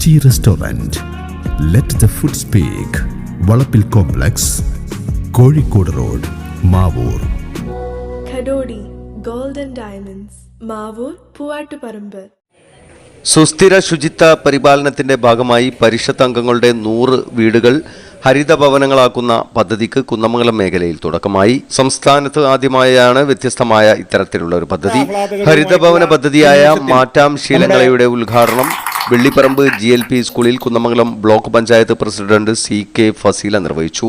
G Restaurant. Let the food speak. Valapil Complex, Kozhikode Road, Mavur. Kadodi Gold and Diamonds, Mavur, Puvattuparambur. സുസ്ഥിര ശുചിത്വ പരിപാലനത്തിന്റെ ഭാഗമായി പരിഷത്ത് അംഗങ്ങളുടെ 100 വീടുകൾ ഹരിതഭവനങ്ങളാക്കുന്ന പദ്ധതിക്ക് കുന്നമംഗലം മേഖലയിൽ തുടക്കമായി. സംസ്ഥാനത്ത് ആദ്യമായാണ് വ്യത്യസ്തമായ ഇത്തരത്തിലുള്ള ഒരു പദ്ധതി. ഹരിതഭവന പദ്ധതിയായ മാറ്റാം ശീലങ്ങളയുടെ ഉദ്ഘാടനം വെള്ളിപ്പറമ്പ് GLP സ്കൂളിൽ Kunnamangalam block panchayat president CK Faseela നിർവഹിച്ചു.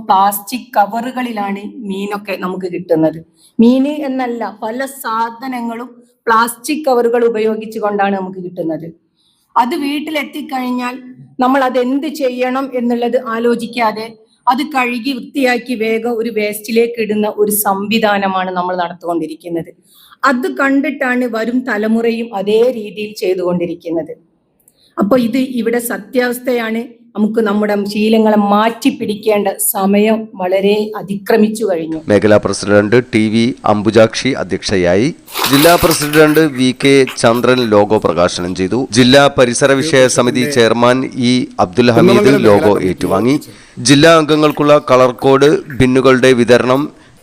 പ്ലാസ്റ്റിക് കവറുകളിലാണ് മീനൊക്കെ നമുക്ക് കിട്ടുന്നത്. മീന് എന്നല്ല, പല സാധനങ്ങളും പ്ലാസ്റ്റിക് കവറുകൾ ഉപയോഗിച്ചുകൊണ്ടാണ് നമുക്ക് കിട്ടുന്നത്. അത് വീട്ടിലെത്തിക്കഴിഞ്ഞാൽ നമ്മൾ അതെന്ത് ചെയ്യണം എന്നുള്ളത് ആലോചിക്കാതെ അത് കഴുകി വൃത്തിയാക്കി വേഗം ഒരു വേസ്റ്റിലേക്ക് ഇടുന്ന ഒരു സംവിധാനമാണ് നമ്മൾ നടത്തുകൊണ്ടിരിക്കുന്നത്. അത് കണ്ടിട്ടാണ് വരും തലമുറയും അതേ രീതിയിൽ ചെയ്തുകൊണ്ടിരിക്കുന്നത്. അപ്പൊ ഇവിടെ സത്യാവസ്ഥയാണ്. നമുക്ക് നമ്മുടെ ശീലങ്ങളെ മാറ്റി പിടിക്കേണ്ട സമയം വളരെ അതിക്രമിച്ചു കഴിഞ്ഞു. മേഖലാ പ്രസിഡന്റ് TV അംബുജാക്ഷി അധ്യക്ഷയായി. ജില്ലാ പ്രസിഡന്റ് VK ചന്ദ്രൻ ലോഗോ പ്രകാശനം ചെയ്തു. ജില്ലാ പരിസര വിഷയ സമിതി chairman E Abdul Hameed logo ഏറ്റുവാങ്ങി. ജില്ലാ അംഗങ്ങൾക്കുള്ള കളർ കോഡ് ബിന്നുകളുടെ വിതരണം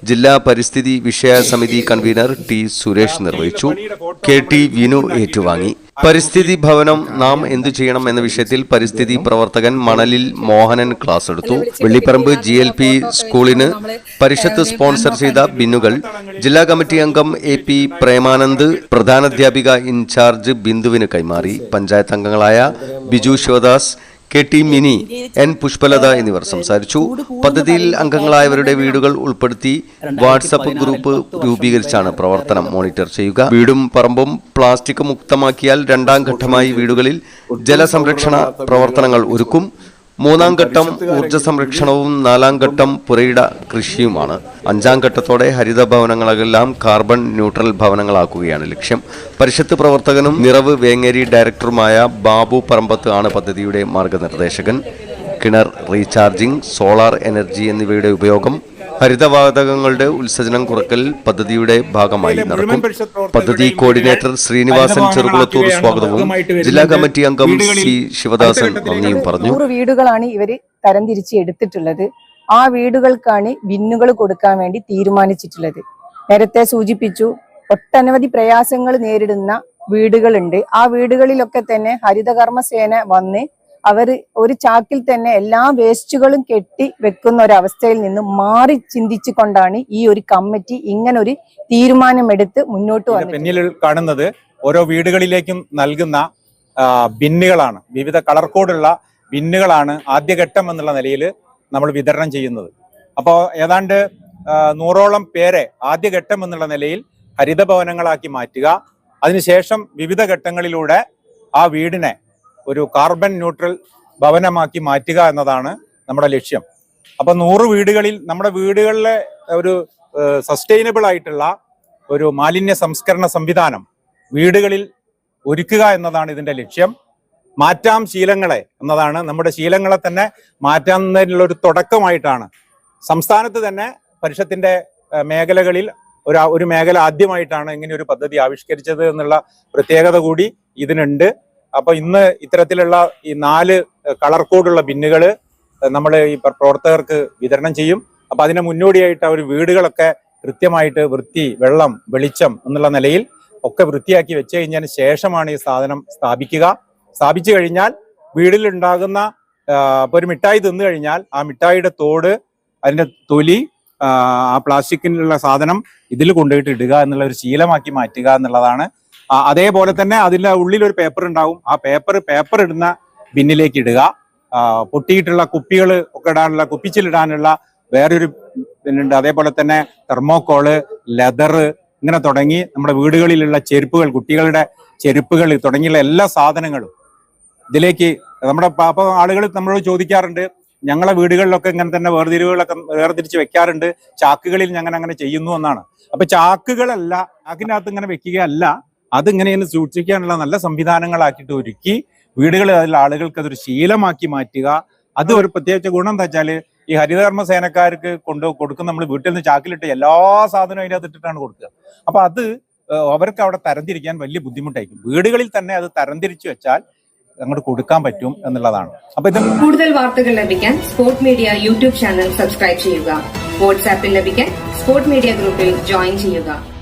ജില്ലാ പരിസ്ഥിതി വിഷയ സമിതി കൺവീനർ T സുരേഷ് നിർവഹിച്ചു. KT വിനു ഏറ്റുവാങ്ങി. പരിസ്ഥിതി ഭവനം നാം എന്തു ചെയ്യണം എന്ന വിഷയത്തിൽ പരിസ്ഥിതി പ്രവർത്തകൻ മണലിൽ മോഹനൻ ക്ലാസ് എടുത്തു. വെള്ളിപ്പറമ്പ് GLP സ്കൂളിന് പരിഷത്ത് സ്പോൺസർ ചെയ്ത ബിന്നുകൾ ജില്ലാ കമ്മിറ്റി അംഗം AP പ്രേമാനന്ദ് പ്രധാനാധ്യാപിക ഇൻചാർജ് ബിന്ദുവിന് കൈമാറി. പഞ്ചായത്ത് അംഗങ്ങളായ ബിജു ശിവദാസ്, KT മിനി, N പുഷ്പലത എന്നിവർ സംസാരിച്ചു. പദ്ധതിയിൽ അംഗങ്ങളായവരുടെ വീടുകൾ ഉൾപ്പെടുത്തി വാട്സപ്പ് ഗ്രൂപ്പ് രൂപീകരിച്ചാണ് പ്രവർത്തനം മോണിറ്റർ ചെയ്യുക. വീടും പറമ്പും പ്ലാസ്റ്റിക് മുക്തമാക്കിയാൽ 2ാം ഘട്ടമായി വീടുകളിൽ ജലസംരക്ഷണ പ്രവർത്തനങ്ങൾ ഒരുക്കും. 3ാം ഘട്ടം ഊർജ്ജ സംരക്ഷണവും 4ാം ഘട്ടം പുരയിട കൃഷിയുമാണ്. 5ാം ഘട്ടത്തോടെ ഹരിത ഭവനങ്ങളെല്ലാം കാർബൺ ന്യൂട്രൽ ഭവനങ്ങളാക്കുകയാണ് ലക്ഷ്യം. പരിഷത്ത് പ്രവർത്തകനും നിറവ് വേങ്ങേരി ഡയറക്ടറുമായ ബാബു പറമ്പത്ത് ആണ് പദ്ധതിയുടെ മാർഗനിർദ്ദേശകൻ. കിണർ റീചാർജിംഗ്, സോളാർ എനർജി എന്നിവയുടെ ഉപയോഗം, ഹരിതവാതകങ്ങളുടെ ഉത്സർജനം കുറക്കൽ പദ്ധതിയുടെ ഭാഗമായി നടക്കും. പദ്ധതി കോർഡിനേറ്റർ ശ്രീനിവാസൻ ചെറുകുളത്തൂർ സ്വാഗതവും ജില്ലാ കമ്മിറ്റി അംഗം C ശിവദാസൻ നന്ദിയും പറഞ്ഞു. 100 വീടുകളാണ് ഇവര് തരംതിരിച്ച് എടുത്തിട്ടുള്ളത്. ആ വീടുകൾക്കാണ് ബിന്നുകൾ കൊടുക്കാൻ വേണ്ടി തീരുമാനിച്ചിട്ടുള്ളത്. നേരത്തെ സൂചിപ്പിച്ചു, ഒട്ടനവധി പ്രയാസങ്ങൾ നേരിടുന്ന വീടുകളുണ്ട്. ആ വീടുകളിലൊക്കെ തന്നെ ഹരിതകർമ്മസേന വന്ന് അവർ ഒരു ചാക്കിൽ തന്നെ എല്ലാ വേസ്റ്റുകളും കെട്ടി വെക്കുന്ന ഒരവസ്ഥയിൽ നിന്ന് മാറി ചിന്തിച്ചു കൊണ്ടാണ് ഈ ഒരു കമ്മിറ്റി ഇങ്ങനെ ഒരു തീരുമാനമെടുത്ത് മുന്നോട്ട് വന്നത്. പിന്നിൽ കാണുന്നത് ഓരോ വീടുകളിലേക്കും നൽകുന്ന ബിന്നുകളാണ്. വിവിധ കളർ കോഡുള്ള ബിന്നുകളാണ് ആദ്യഘട്ടം എന്നുള്ള നിലയിൽ നമ്മൾ വിതരണം ചെയ്യുന്നത്. അപ്പോൾ ഏതാണ്ട് 100ഓളം പേരെ ആദ്യഘട്ടം എന്നുള്ള നിലയിൽ ഹരിതഭവനങ്ങളാക്കി മാറ്റുക. അതിനുശേഷം വിവിധ ഘട്ടങ്ങളിലൂടെ ആ വീടിനെ ഒരു കാർബൺ ന്യൂട്രൽ ഭവനമാക്കി മാറ്റുക എന്നതാണ് നമ്മുടെ ലക്ഷ്യം. അപ്പൊ 100 വീടുകളിൽ നമ്മുടെ വീടുകളിലെ ഒരു സസ്റ്റൈനബിൾ ആയിട്ടുള്ള ഒരു മാലിന്യ സംസ്കരണ സംവിധാനം വീടുകളിൽ ഒരുക്കുക എന്നതാണ് ഇതിന്റെ ലക്ഷ്യം. മാറ്റാം ശീലങ്ങളെ എന്നതാണ്, നമ്മുടെ ശീലങ്ങളെ തന്നെ മാറ്റുന്നതിനുള്ള ഒരു തുടക്കമായിട്ടാണ് സംസ്ഥാനത്ത് തന്നെ പരിഷത്തിന്റെ മേഖലകളിൽ ഒരു മേഖല ആദ്യമായിട്ടാണ് ഇങ്ങനെ ഒരു പദ്ധതി ആവിഷ്കരിച്ചത് എന്നുള്ള പ്രത്യേകത കൂടി ഇതിനുണ്ട്. അപ്പൊ ഇന്ന് ഇത്തരത്തിലുള്ള ഈ 4 കളർ കോഡുള്ള ബിന്നുകൾ നമ്മൾ ഈ പ്രവർത്തകർക്ക് വിതരണം ചെയ്യും. അപ്പൊ അതിന് മുന്നോടിയായിട്ട് അവർ വീടുകളൊക്കെ കൃത്യമായിട്ട് വൃത്തി, വെള്ളം, വെളിച്ചം എന്നുള്ള നിലയിൽ ഒക്കെ വൃത്തിയാക്കി വെച്ച് കഴിഞ്ഞതിന് ശേഷമാണ് ഈ സാധനം സ്ഥാപിച്ചു കഴിഞ്ഞാൽ വീട്ടിലുണ്ടാകുന്ന ഇപ്പൊ ഒരു മിഠായി തിന്നു കഴിഞ്ഞാൽ ആ മിഠായിയുടെ തോട്, അതിന്റെ തൊലി, ആ പ്ലാസ്റ്റിക്കിനുള്ള സാധനം ഇതിൽ കൊണ്ടുപോയിട്ട് ഇടുക എന്നുള്ള ഒരു ശീലമാക്കി മാറ്റുക എന്നുള്ളതാണ്. അതേപോലെ തന്നെ അതിൻ്റെ ഉള്ളിൽ ഒരു പേപ്പർ ഉണ്ടാവും. ആ പേപ്പർ ഇടുന്ന ബിന്നിലേക്ക് ഇടുക. പൊട്ടിയിട്ടുള്ള കുപ്പികൾ ഒക്കെ ഇടാനുള്ള, കുപ്പിച്ചിലിടാനുള്ള വേറൊരു ബിന്നുണ്ട്. അതേപോലെ തന്നെ തെർമോക്കോള്, ലെതർ, ഇങ്ങനെ തുടങ്ങി നമ്മുടെ വീടുകളിലുള്ള ചെരുപ്പുകൾ, കുട്ടികളുടെ ചെരുപ്പുകൾ തുടങ്ങിയുള്ള എല്ലാ സാധനങ്ങളും ഇതിലേക്ക് നമ്മുടെ ആളുകൾ നമ്മളോട് ചോദിക്കാറുണ്ട്. ഞങ്ങളെ വീടുകളിലൊക്കെ ഇങ്ങനെ തന്നെ വേർതിരിച്ച് വെക്കാറുണ്ട്, ചാക്കുകളിൽ ഞങ്ങൾ അങ്ങനെ ചെയ്യുന്നു എന്നാണ്. അപ്പൊ ചാക്കുകളല്ല, ചാക്കിനകത്ത് ഇങ്ങനെ വെക്കുകയല്ല, അതിങ്ങനെയൊന്ന് സൂക്ഷിക്കാനുള്ള നല്ല സംവിധാനങ്ങളാക്കിയിട്ട് ഒരുക്കി വീടുകളിൽ അതിൽ ആളുകൾക്ക് അതൊരു ശീലമാക്കി മാറ്റുക. അത് ഒരു പ്രത്യേകിച്ച് ഗുണം എന്താ വെച്ചാൽ ഈ ഹരിതകർമ്മ സേനക്കാർക്ക് കൊടുക്കുന്ന നമ്മൾ വീട്ടിൽ നിന്ന് ചാക്കിലിട്ട് എല്ലാ സാധനവും അതിനകത്ത് ഇട്ടിട്ടാണ് കൊടുക്കുക. അപ്പൊ അത് അവർക്ക് അവിടെ തരംതിരിക്കാൻ വലിയ ബുദ്ധിമുട്ടായിരിക്കും. വീടുകളിൽ തന്നെ അത് തരംതിരിച്ചു വെച്ചാൽ അങ്ങോട്ട് കൊടുക്കാൻ പറ്റും എന്നുള്ളതാണ്. അപ്പൊ ഇത് കൂടുതൽ വാർത്തകൾ ലഭിക്കാൻ sport media YouTube channel subscribe ചെയ്യുക. വാട്സാപ്പിൽ ലഭിക്കാൻ സ്പോർട് മീഡിയ ഗ്രൂപ്പിൽ ജോയിൻ ചെയ്യുക.